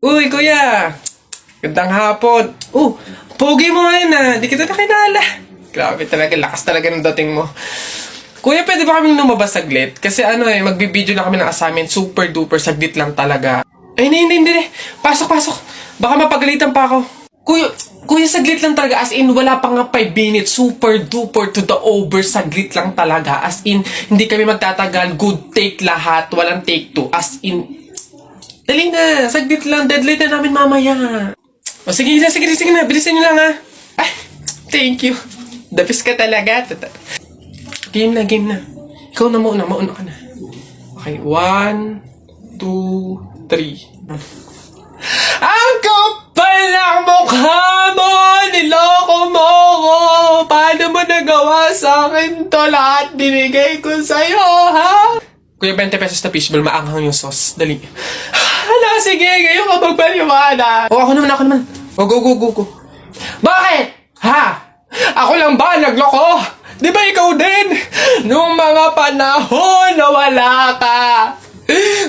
Uy, kuya! Gandang hapon. Pogi mo ngayon Di kita nakilala. Grabe talaga, lakas talaga ng dating mo. Kuya, pwede ba kaming lumabas saglit? Kasi magbibideo na kami ng assignment. Super duper, saglit lang talaga. Ay, hindi. Pasok. Baka mapagalitan pa ako. Kuya, saglit lang talaga. As in, wala pa nga 5 minutes. Super duper to the over. Saglit lang talaga. As in, hindi kami magtatagal. Good take lahat. Walang take two. As in, dali na. Saglit lang. Deadline na namin mamaya. O sige na. Bilisan nyo lang Ay, thank you. The best ka talaga. Game na. Ikaw na mauna ka na. Okay, 1, 2, 3. Ang kapal ng mukha mo! Niloko mo ko! Paano mo nagawa sa akin to? Lahat binigay ko sa'yo, ha? Kuya, 20 pesos na fishbowl, maanghang yung sauce. Dali. Hala, sige, ngayon ka magpaliwana. Ako naman. Go. Bakit? Ha? Ako lang ba nagloko? Di ba ikaw din? Nung mga panahon na wala ka.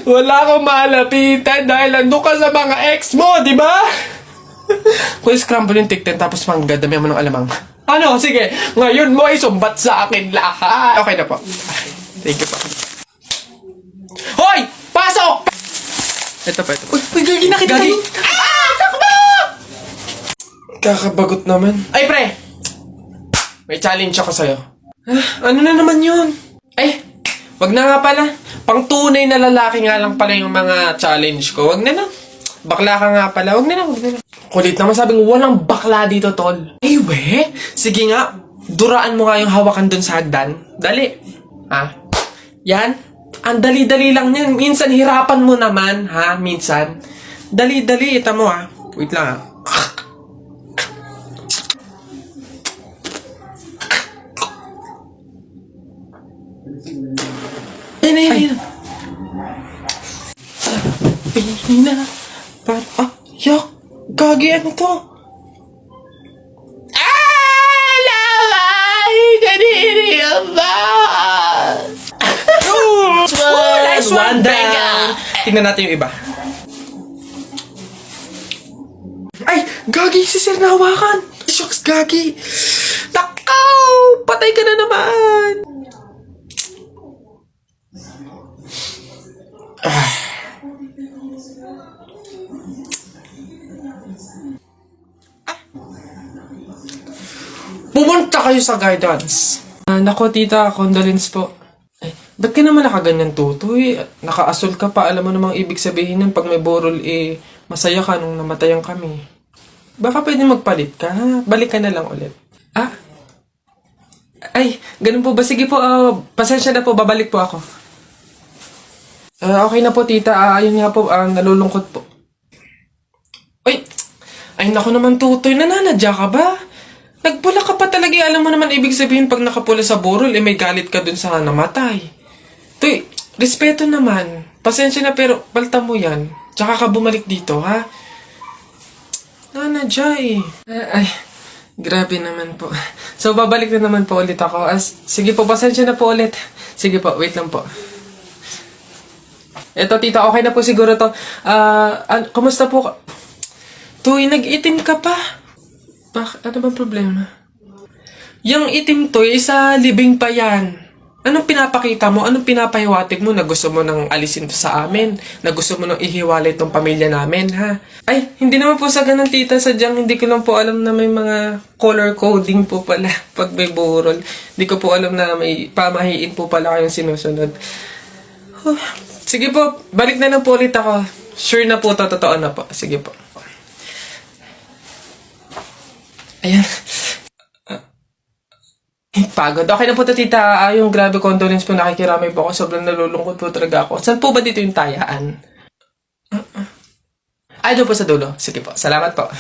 Wala akong malapitan dahil nandun ka sa mga ex mo, di ba? Kuya, scramble yung tikten tapos damihan mo ng alamang. Ano? Sige, ngayon mo isumbat sa akin lahat. Okay na po. Thank you po. Hoy! Pasok! Ito pa. Uy, gagi na kita. Takbo! Kakabagot naman. Ay, pre! May challenge ako sa'yo. Ano na naman yun? Ay, wag na nga pala. Pang tunay na lalaki nga lang pala yung mga challenge ko. Wag na lang. Bakla ka nga pala. Wag na lang. Kulit naman, sabing walang bakla dito, tol. Ay, we? Sige nga, duraan mo nga yung hawakan dun sa hagdan. Dali. Yan. Ang dali-dali lang yan. Minsan, hirapan mo naman, ha? Minsan. Dali-dali. Ita mo, ha? Wait lang, ha? Ayun. Sabi na. Yak. Gagi, ano to? Lamay! Kaniri ba? Nice one down. Tingnan natin yung iba. Ay! Gagi, si Sir nahawakan. Shucks, Gagi. Takaw! Patay ka na naman. Pumunta kayo sa guidance. Nako, tita, condolence po. Ay, ba't ka naman nakaganyan, tutoy? Nakaasul ka pa. Alam mo namang ibig sabihin nun pag may borol, masaya ka nung namatayan kami. Baka pwede magpalit ka, ha? Balik ka na lang ulit. Ay, ganun po ba? Sige po, pasensya na po, babalik po ako. Okay na po, tita. Ayun nga po, nalulungkot po. Ay, naku naman, tutoy. Nananadya ka ba? Nagpula ka pa talaga. Alam mo naman ibig sabihin pag nakapula sa burol, may galit ka dun sa namatay. Tuy, respeto naman. Pasensya na pero palta mo yan. Tsaka ka bumalik dito, ha? Nanadya Ay, grabe naman po. So, babalik na naman po ulit ako. Sige po, pasensya na po ulit. Sige po, wait lang po. Eto, tita, okay na po siguro to. Kumusta po? Tuy, nag-itim ka pa. Ano bang problema? Yung itim to, sa libing pa yan. Anong pinapakita mo? Anong pinapahiwatig mo na gusto mo nang alisin to sa amin? Na gusto mo nang ihiwalay tong pamilya namin, ha? Ay, hindi naman po sa ganun, tita. Sadyang hindi ko lang po alam na may mga color coding po pala pag may burol. Hindi ko po alam na may pamahiin po pala kayong sinusunod. Sige po, balik na lang po ulit ako. Sure na po, totoo na po. Sige po. Ayan. Pagod. Okay na po tita. Yung grabe condolence po, nakikiramay po ako. Sobrang nalulungkot po talaga ako. Saan po ba dito yung tayaan? Doon po sa dulo. Sige po. Salamat po.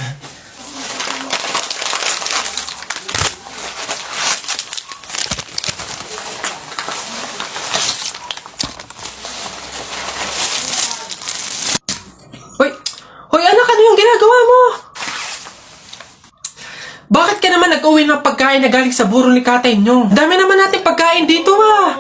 Hoy anak, ano yung ginagawa mo? Bakit ka naman nag-uwi ng pagkain na galing sa burol ni Katay nyo? Dami naman natin pagkain dito, ha?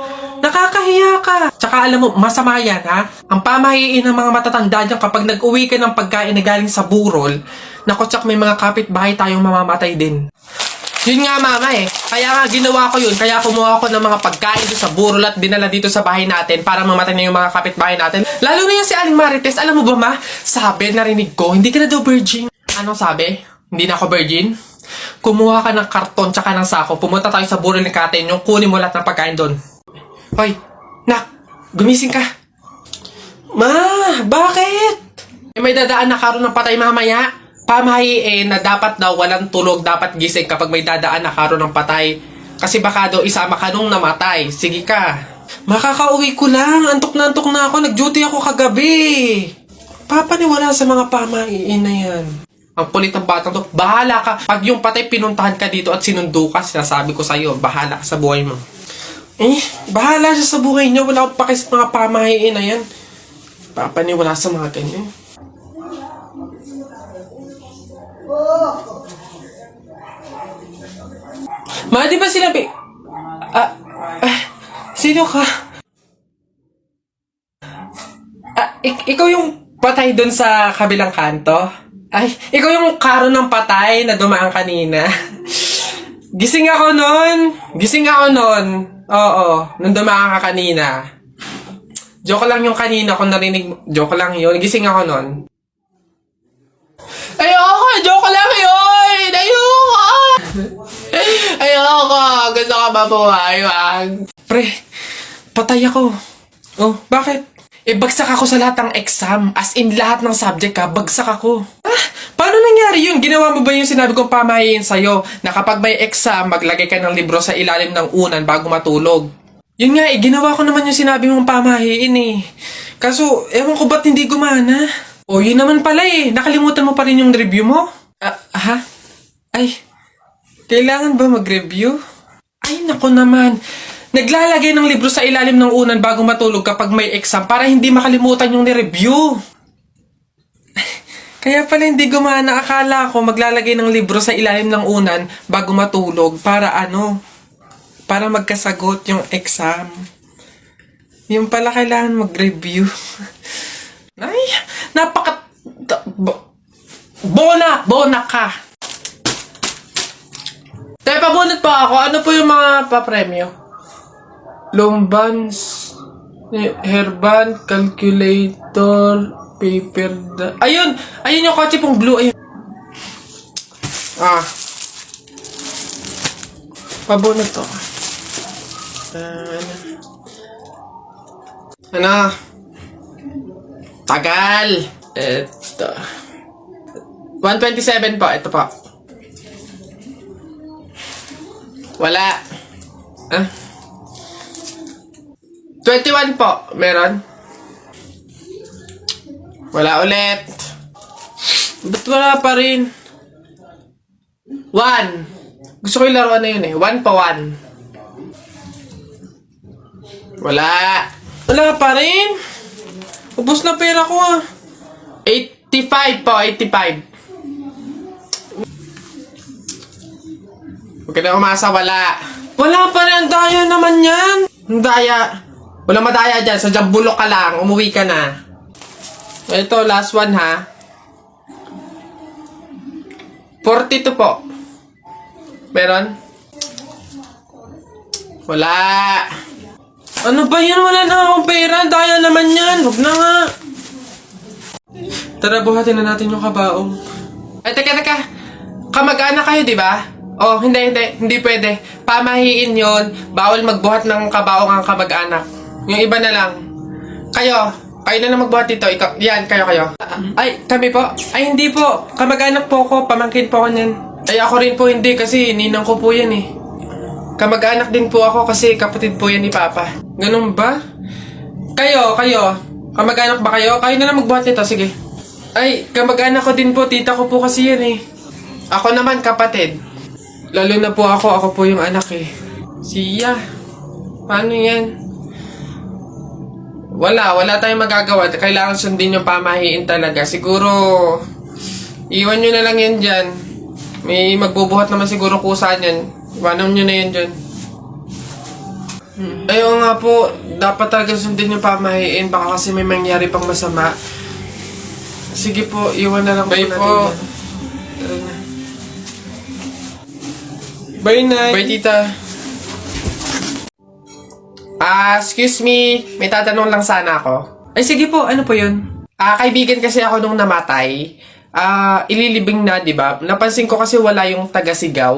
Nakakahiya ka. Tsaka alam mo, masama yan, ha? Ang pamahiin ng mga matatanda dyan kapag nag-uwi ka ng pagkain na galing sa burol, naku, tsak may mga kapitbahay tayong mamamatay din. Yun nga, mama eh. Kaya nga ginawa ko yun. Kaya kumuha ko ng mga pagkain doon sa burol at dinala dito sa bahay natin para mamatay na yung mga kapitbahay natin. Lalo na yung si Aling Marites. Alam mo ba, ma? Sabi, narinig ko, hindi ka na daw virgin. Anong sabi? Hindi na ako virgin? Kumuha ka ng karton tsaka ng sako. Pumunta tayo sa burol ni Katen. Yung kunin mo lahat ng pagkain doon. Hoy, nak, gumising ka. Ma, bakit? May dadaan na karon ng patay mamaya. Pamahiin na dapat daw walang tulog, dapat gising kapag may dadaan na karon ng patay. Kasi baka daw isama ka nung namatay. Sige ka. Makakauwi ko lang. Antok na ako. Nag-duty ako kagabi. Papaniwala sa mga pamahiin na yan. Ang kulit ng batang to. Bahala ka. Pag yung patay pinuntahan ka dito at sinundo ka, sinasabi ko sa'yo, bahala ka sa buhay mo. Bahala siya sa buhay niya. Wala akong paki sa mga pamahiin na yan. Papaniwala sa mga ganyan. Ma, di ba sinabi? Sino ka? Ikaw yung patay dun sa kabilang kanto? Ay, ikaw yung karo ng patay na dumaan kanina. Gising ako nun. Oo, nung dumaan ka kanina. Joke lang yung kanina kung narinig mo. Joke lang yun. Gising ako nun. Ayoko! Joke lang yun! Ayoko! Gusto ka mabuhay, wag. Pre, patay ako. Oh, bakit? Bagsak ako sa lahat ng exam. As in, lahat ng subject ka, bagsak ako. Paano nangyari yun? Ginawa mo ba yung sinabi kong pamahiin sa'yo na kapag may exam, maglagay ka ng libro sa ilalim ng unan bago matulog? Yun nga ginawa ko naman yung sinabi mong pamahiin eh. Kaso, ewan ko ba't hindi gumana? O, yun naman pala eh. Nakalimutan mo pa rin yung review mo? Ha? Ay, kailangan ba mag-review? Ay, naku naman. Naglalagay ng libro sa ilalim ng unan bago matulog kapag may exam para hindi makalimutan yung ni-review. Kaya pala hindi gumana. Akala ko maglalagay ng libro sa ilalim ng unan bago matulog para para magkasagot yung exam. Yung pala kailangan mag-review. Ay, Bona ka. Tayo, pabunot pa ako. Ano po yung mga papremyo? Lombans, hairband, calculator, paper, ayun yung kotse pong blue. Ayun. Pabunot to. Ano? Tagal. Ito. 127 po. Ito po. Wala. 21 po. Meron? Wala ulit. Ba't wala pa rin? 1. Gusto ko yung laruan na yun eh. 1 pa 1. Wala. Wala pa rin. Ubus na pera ko 85 po. 85. Huwag ka na umasa. Wala. Wala pa rin. Ang daya naman yan. Ang daya. Walang madaya dyan. Sa bulok ka lang. Umuwi ka na. Ito, last one ha. 42 po. Meron? Wala. Ano ba yan? Wala na akong pera. Daya naman yan. Huwag na nga. Tara, buhatin na natin yung kabaong. Ay, teka. Kamag-anak kayo, di ba? Oh, hindi pwede. Pamahiin yon. Bawal magbuhat ng kabaong ang kamag-anak. Yung iba na lang. Kayo na lang magbuhat dito. Ikaw, yan, kayo. Ay, kami po? Ay, hindi po. Kamag-anak po ako. Pamangkin po ako niyan. Ay, ako rin po hindi kasi ninang ko po yan eh. Kamag-anak din po ako kasi kapatid po yan ni Papa. Ganun ba? Kayo. Kamag-anak ba kayo? Kayo na lang magbuhat nito, sige. Ay, kamag-anak ko din po. Tita ko po kasi yan eh. Ako naman kapatid. Lalo na po ako po yung anak eh. Siya. Paano yan? Wala tayong magagawa. Kailangan sundin yung pamahiin talaga. Siguro, iwan nyo na lang yan dyan. May magbubuhat naman siguro kusa yan. Iwanan nyo na yan dyan. Ayaw nga po, dapat talaga sundin yung pamahiin. Baka kasi may mangyari pang masama. Sige po, iwan na lang po natin. Po. Tara na. Bye, Nay. Bye, Tita. Excuse me. May tatanong lang sana ako. Ay, sige po. Ano po yun? Kaibigan kasi ako nung namatay. Ililibing na, di ba? Napansin ko kasi wala yung taga-sigaw.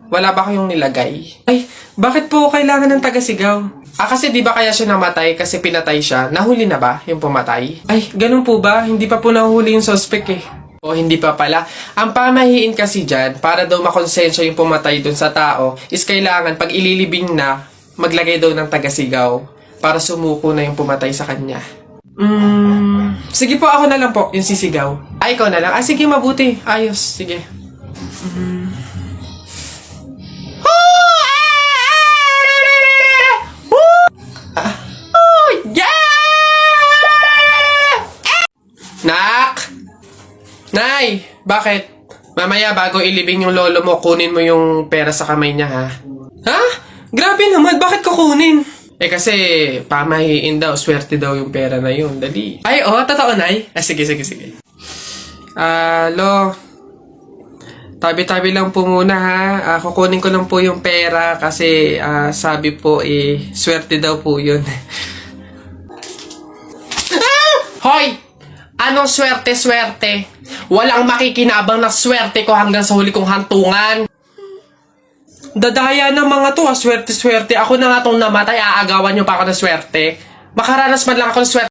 Wala ba kayong nilagay? Ay, bakit po kailangan ng taga-sigaw? Kasi di ba kaya siya namatay kasi pinatay siya? Nahuli na ba yung pumatay? Ay, ganun po ba? Hindi pa po nahuli yung suspect eh. O hindi pa pala. Ang pamahiin kasi dyan, para daw makonsensya yung pumatay dun sa tao, is kailangan pag ililibing na, maglagay daw ng taga-sigaw para sumuko na yung pumatay sa kanya. Sige po, ako na lang po, yung sisigaw. Ay, ikaw na lang. Sige, mabuti. Ayos, sige. Nak! Nay! Bakit? Mamaya bago ilibing yung lolo mo, kunin mo yung pera sa kamay niya, ha? Ha? Grabe naman, bakit kukunin? Kasi pamahiin daw, swerte daw yung pera na yun. Dali. Ay, totoo, Nay? Sige. Lo, tabi-tabi lang po muna, ha? Kukunin ko lang po yung pera kasi sabi po, swerte daw po yun. Hoy! Anong swerte-swerte? Walang makikinabang na swerte ko hanggang sa huli kong hantungan. Dadaya ng mga to, swerte-swerte. Ako na nga tong namatay, aagawan nyo pa ako ng swerte. Makaranas man lang ako ng swerte.